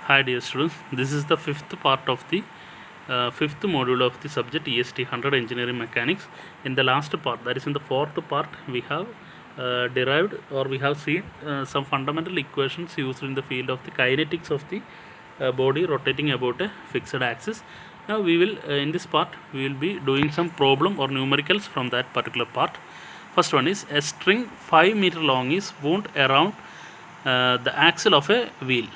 Hi dear students, this is the fifth part of the fifth module of the subject EST 100 Engineering Mechanics. In the last part, that is in the fourth part, we have derived or we have seen some fundamental equations used in the field of the kinetics of the body rotating about a fixed axis. Now we will in this part we will be doing some problem or numericals from that particular part. First one is a string 5 meter long is wound around the axle of a wheel.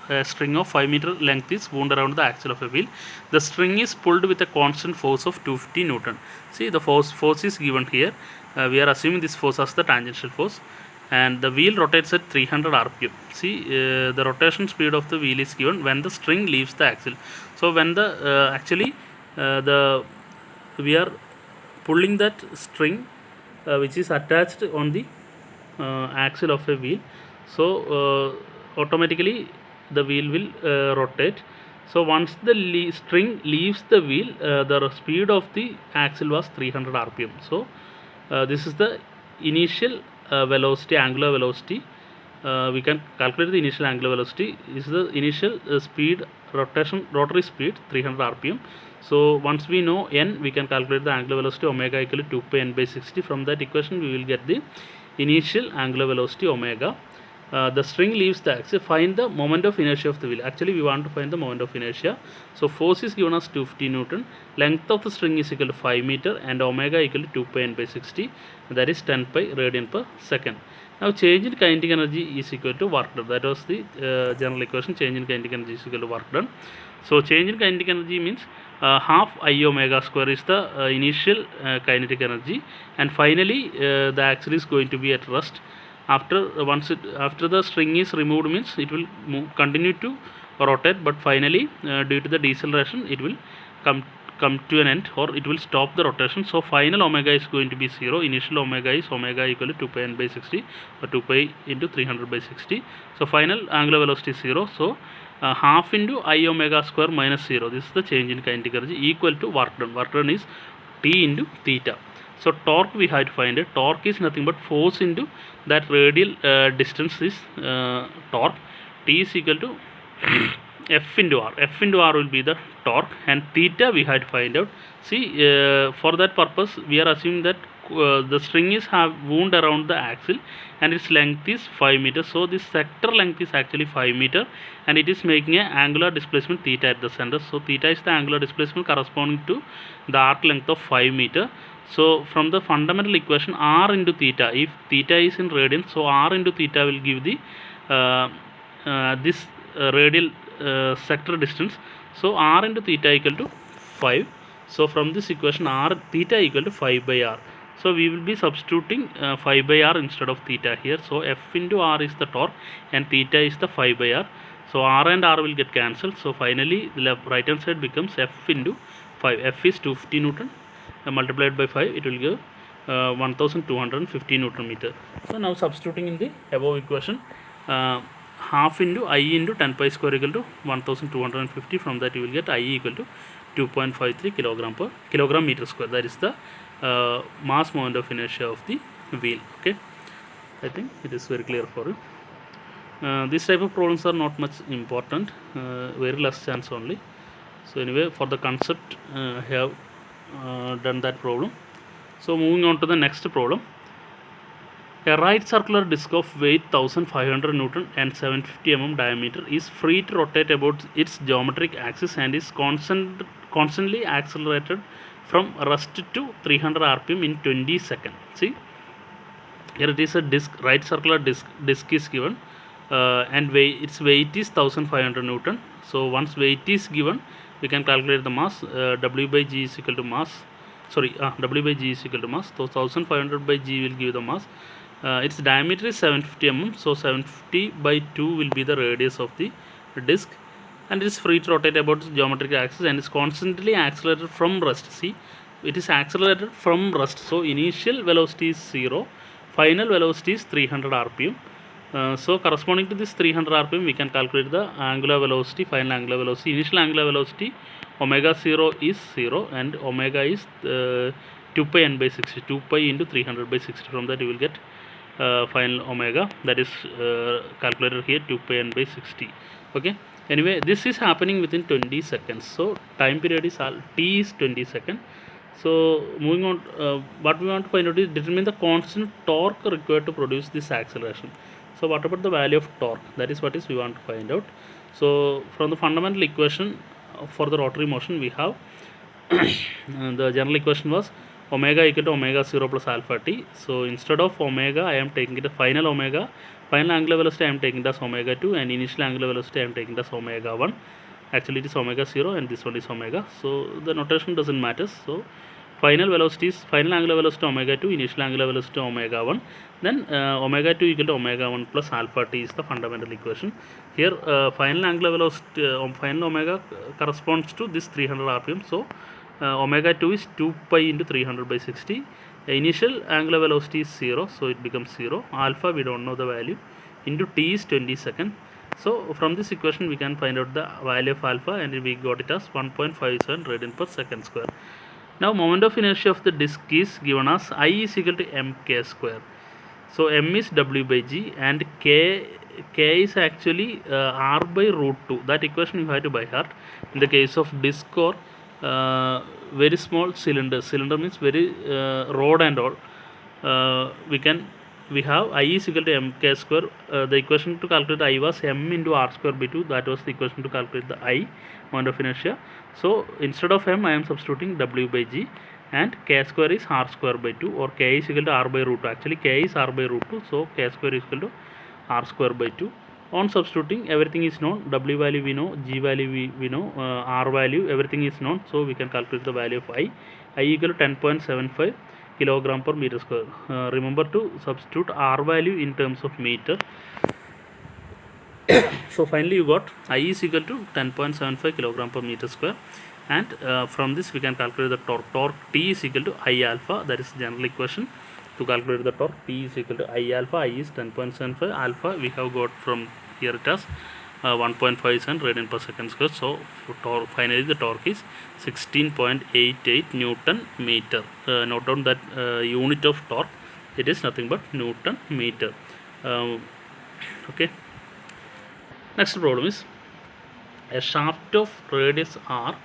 A string of 5 meter length is wound around the axle of a wheel. The string is pulled with a constant force of 250 Newton. See, the force is given here. We are assuming this force as the tangential force, and the wheel rotates at 300 rpm. See, the rotation speed of the wheel is given when the string leaves the axle. So when the the we are pulling that string which is attached on the axle of a wheel, so automatically the wheel will rotate. So once the string leaves the wheel, the speed of the axle was 300 rpm. So this is the initial velocity, angular velocity. We can calculate the initial angular velocity. This is the initial speed, rotary speed 300 rpm. So once we know n, we can calculate the angular velocity omega equal to 2 pi n by 60. From that equation we will get the initial angular velocity omega. The string leaves the axis. Find the moment of inertia of the wheel. Actually we want to find the moment of inertia. So force is given as 250 Newton. Length of the string is equal to 5 meter and omega equal to 2 pi n by 60, that is 10 pi radian per second. Now change in kinetic energy is equal to work done. That was the general equation. Change in kinetic energy is equal to work done. So change in kinetic energy means half I omega square is the initial kinetic energy, and finally the axle is going to be at rest. After the string is removed means it will continue to rotate, but finally due to the deceleration it will come to an end, or it will stop the rotation. So final omega is going to be 0. Initial omega is omega equal to 2 pi n by 60, or 2 pi into 300 by 60. So final angular velocity is 0. So half into I omega square minus 0, this is the change in kinetic energy, equal to work done. Work done is T into theta. So torque we have to find it. Torque is nothing but force into that radial distance is torque. T is equal to F into R. F into R will be the torque, and theta we have to find out. See, for that purpose we are assuming that the string is wound around the axle and its length is 5 meters. So this sector length is actually 5 meter, and it is making an angular displacement theta at the center. So theta is the angular displacement corresponding to the arc length of 5 meter. So from the fundamental equation, r into theta, if theta is in radians, so r into theta will give the this radial sector distance. So r into theta equal to 5. So from this equation, r theta equal to 5 by r. So we will be substituting 5 by r instead of theta here. So F into r is the torque and theta is the 5 by r. So r and r will get cancelled. So finally the left right hand side becomes F into 5. F is 250 Newton. Multiplied by 5, it will give 1250 Newton meter. So now substituting in the above equation, half into I into 10 pi square equal to 1250. From that you will get I equal to 2.53 kilogram meter square. That is the mass moment of inertia of the wheel. Okay, I think it is very clear for you. This type of problems are not much important, very less chance only. So anyway, for the concept I have done that problem. So moving on to the next problem. A right circular disc of weight 1500 Newton and 750 mm diameter is free to rotate about its geometric axis and is constantly accelerated from rest to 300 rpm in 20 seconds. See, here it is a disc, right circular disc is given, and its weight is 1500 Newton. So once weight is given, we can calculate the mass. W by G is equal to mass. W by G is equal to mass. So 1500 by G will give the mass. Its diameter is 750 mm. So 750 by 2 will be the radius of the disc, and it is free to rotate about its geometric axis and is constantly accelerated from rest. See, it is accelerated from rest. So initial velocity is 0. Final velocity is 300 rpm. So corresponding to this 300 rpm, we can calculate the angular velocity, final angular velocity. Initial angular velocity omega 0 is 0, and omega is 2 pi n by 60. 2 pi into 300 by 60. From that you will get final omega, that is calculated here 2 pi n by 60. Okay, anyway, this is happening within 20 seconds, so time period is t is 20 seconds. So moving on, what we want to find out is determine the constant torque required to produce this acceleration. So what about the value of torque? That is what is we want to find out. So from the fundamental equation for the rotary motion, we have the general equation was omega equal to omega 0 plus alpha t. So instead of omega, I am taking the final omega, final angular velocity I am taking as omega 2, and initial angular velocity I am taking as omega 1. Actually it is omega 0 and this one is omega, so the notation doesn't matter. So final velocity is final angular velocity omega 2, initial angular velocity omega 1, then omega 2 equal to omega 1 plus alpha t is the fundamental equation. Here final angular velocity final omega corresponds to this 300 rpm, so omega 2 is 2 pi into 300 by 60. Initial angular velocity is 0, so it becomes 0. Alpha we don't know the value, into t is 20 seconds. So from this equation we can find out the value of alpha, and we got it as 1.57 radian per second square. Now moment of inertia of the disk is given as I is equal to mk square. So m is w by g and k is actually r by root 2. That equation you have to by heart. In the case of disk or very small cylinder means very rod and all, we have I is equal to mk square. The equation to calculate I was m into r square by 2. That was the equation to calculate the I, moment of inertia. So instead of m I am substituting w by g, and k square is r square by 2, or k is equal to r by root 2. Actually k is r by root 2, so k square is equal to r square by 2. On substituting, everything is known. W value we know, g value we know, r value, everything is known, so we can calculate the value of I equal to 10.75 kilogram per meter square. Remember to substitute r value in terms of meter. So finally you got I is equal to 10.75 kilogram per meter square, and from this we can calculate the torque. Torque T is equal to I alpha, that is general equation to calculate the torque. T is equal to I alpha. I is 10.75, alpha we have got from here it has 1.57 radian per second square. So finally the torque is 16.88 Newton meter. Note down that unit of torque, it is nothing but Newton meter. Okay. Next problem is a shaft of radius r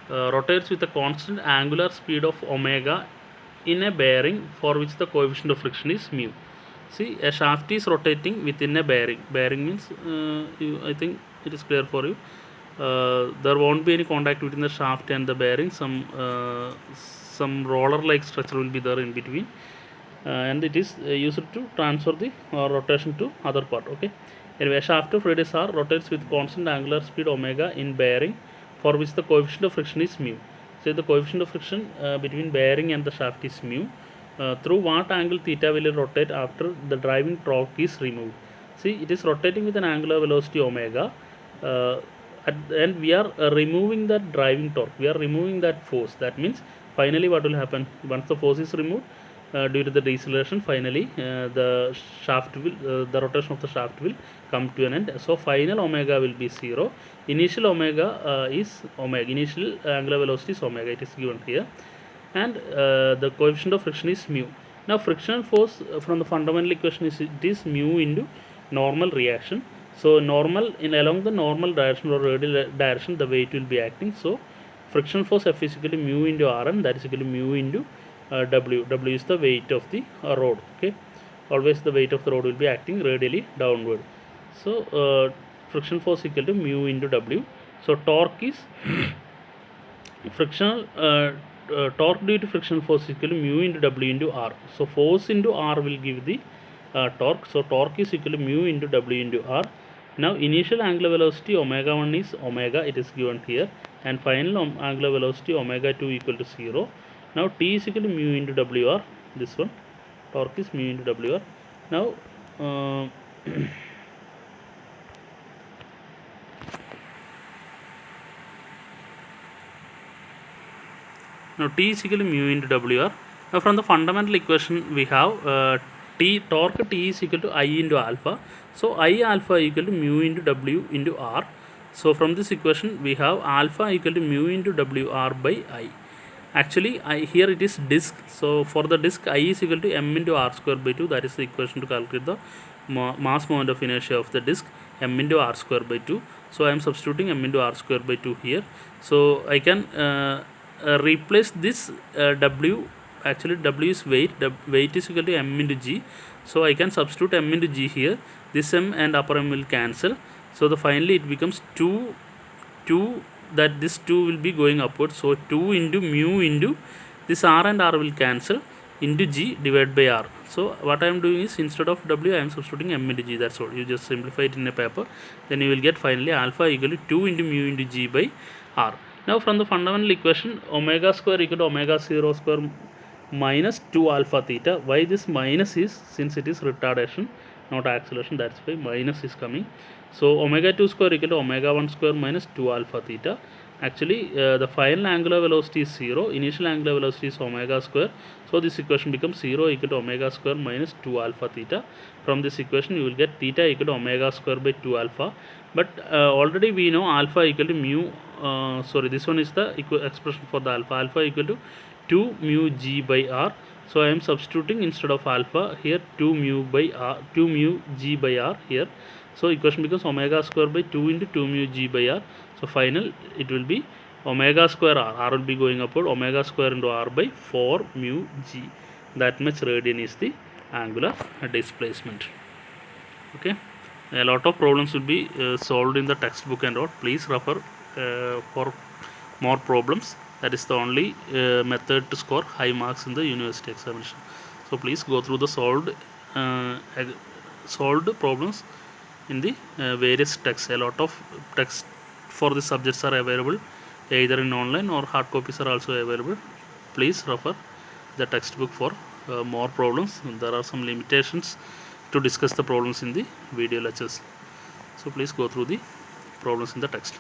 rotates with a constant angular speed of omega in a bearing for which the coefficient of friction is mu. See, a shaft is rotating within a bearing. Bearing means, I think it is clear for you. There won't be any contact between the shaft and the bearing. Some roller-like structure will be there in between, and it is used to transfer the rotation to other part. Okay. Anyway, a shaft of radius r rotates with constant angular speed omega in bearing for which the coefficient of friction is mu. So the coefficient of friction between bearing and the shaft is mu. Through what angle theta will it rotate after the driving torque is removed? See, it is rotating with an angular velocity omega, and we are removing that driving torque. We are removing that force. That means finally what will happen once the force is removed due to the deceleration? Finally, the rotation of the shaft will come to an end. So final omega will be 0. Initial omega is omega. Initial angular velocity is omega. It is given here, and the coefficient of friction is mu. Now frictional force from the fundamental equation is mu into normal reaction. So normal along the normal direction or radial direction, the way it will be acting. So friction force F is equal to mu into Rn, that is equal to mu into W. W is the weight of the rod. Okay, always the weight of the rod will be acting radially downward. So friction force equal to mu into W. So torque is frictional torque due to frictional force equal to mu into W into R. So force into R will give the torque. So torque is equal to mu into W into R. Now initial angular velocity omega 1 is omega, it is given here, and final angular velocity omega 2 equal to 0. Now T is equal to mu into WR. This one, torque is mu into WR. Now now T is equal to mu into WR. Now from the fundamental equation we have torque T is equal to I into alpha. So I alpha equal to mu into W into R. So from this equation we have alpha equal to mu into WR by I. Actually, here it is disk. So for the disk, I is equal to m into r square by 2. That is the equation to calculate the mass moment of inertia of the disk, m into r square by 2. So I am substituting m into r square by 2 here. So I can replace this w. Actually, w is weight. Weight is equal to m into g. So I can substitute m into g here. This m and upper m will cancel. So the finally it becomes 2 that this 2 will be going upwards. So 2 into mu into this r and r will cancel into g divided by r. So what I am doing is, instead of w I am substituting m into g. That's all. You just simplify it in a paper, then you will get finally alpha equal to 2 into mu into g by r. Now from the fundamental equation, omega square equal to omega 0 square minus 2 alpha theta. Why this minus is, since it is retardation not acceleration, that's why minus is coming. So omega 2 square equal to omega 1 square minus 2 alpha theta. Actually the final angular velocity is 0, initial angular velocity is omega square. So this equation becomes 0 equal to omega square minus 2 alpha theta. From this equation you will get theta equal to omega square by 2 alpha. But already we know alpha equal to mu, this one is the expression for the alpha. Alpha equal to 2 mu g by r. So I am substituting, instead of alpha here, 2 mu g by r here. So equation becomes omega square by 2 into 2 mu g by r. So final it will be omega square r will be going upward, omega square into r by 4 mu g. That much radian is the angular displacement. Okay, a lot of problems will be solved in the textbook and all. Please refer for more problems. That is the only method to score high marks in the university examination. So please go through the solved problems in the various texts. A lot of texts for the subjects are available either in online or hard copies are also available. Please refer the textbook for more problems. There are some limitations to discuss the problems in the video lectures. So please go through the problems in the text.